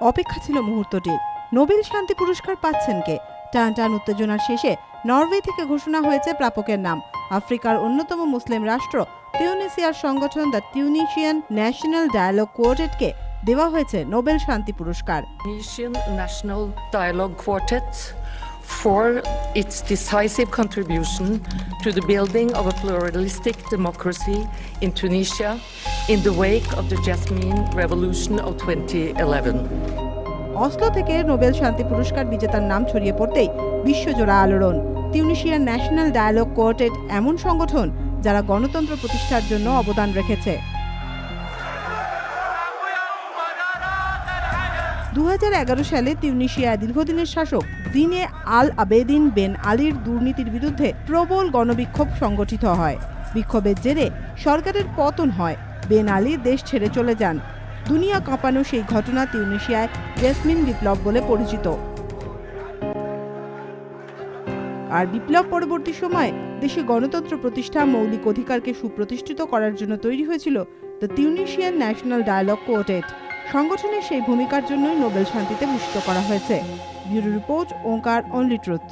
অপেক্ষা ছিল মুহূর্তটি। নোবেল শান্তি পুরস্কার পাচ্ছেন কে? টান টান উত্তেজনার শেষে নরওয়ে থেকে ঘোষণা হয়েছে প্রাপকের নাম। আফ্রিকার অন্যতম মুসলিম রাষ্ট্র তিউনিসিয়ার সংগঠন দ্য টিউনিশিয়ান ন্যাশনাল ডায়ালগ কোয়ার্টেটকে দেওয়া হয়েছে নোবেল শান্তি পুরস্কার। Tunisian National Dialogue Quartet for its decisive contribution to the building of a pluralistic democracy in Tunisia in the wake of the Jasmine Revolution of 2011. Oslo থেকে নোবেল শান্তি পুরস্কার বিজেতার নাম ছড়িয়ে পড়তেই বিশ্বজোড়া আলোড়ন। তিউনিসিয়ার ন্যাশনাল ডায়ালগ কোয়ার্টেট এমন সংগঠন যারা গণতন্ত্র প্রতিষ্ঠার জন্য অবদান রেখেছে। 2011 সালে তিউনিসিয়া দীর্ঘদিনের শাসক জিনে আল আবেদিন বেন আলীর দুর্নীতির বিরুদ্ধে প্রবল গণবিক্ষোভ সংগঠিত হয়। বিক্ষোভের জেরে সরকারের পতন হয়, বেন আলী দেশ ছেড়ে চলে যান। দুনিয়া কাঁপানো সেই ঘটনা তিউনিসিয়ায় জেসমিন বিপ্লব বলে পরিচিত। আর বিপ্লব পরবর্তী সময়ে দেশে গণতন্ত্র প্রতিষ্ঠা, মৌলিক অধিকারকে সুপ্রতিষ্ঠিত করার জন্য তৈরি হয়েছিল দ্য টিউনিশিয়ান ন্যাশনাল ডায়ালগ কোয়ার্টেট। সংগঠনের সেই ভূমিকার জন্যই নোবেল শান্তিতে ভূষিত করা হয়েছে। ব্যুরো রিপোর্ট, ওঙ্কার, অনলি ট্রুথ।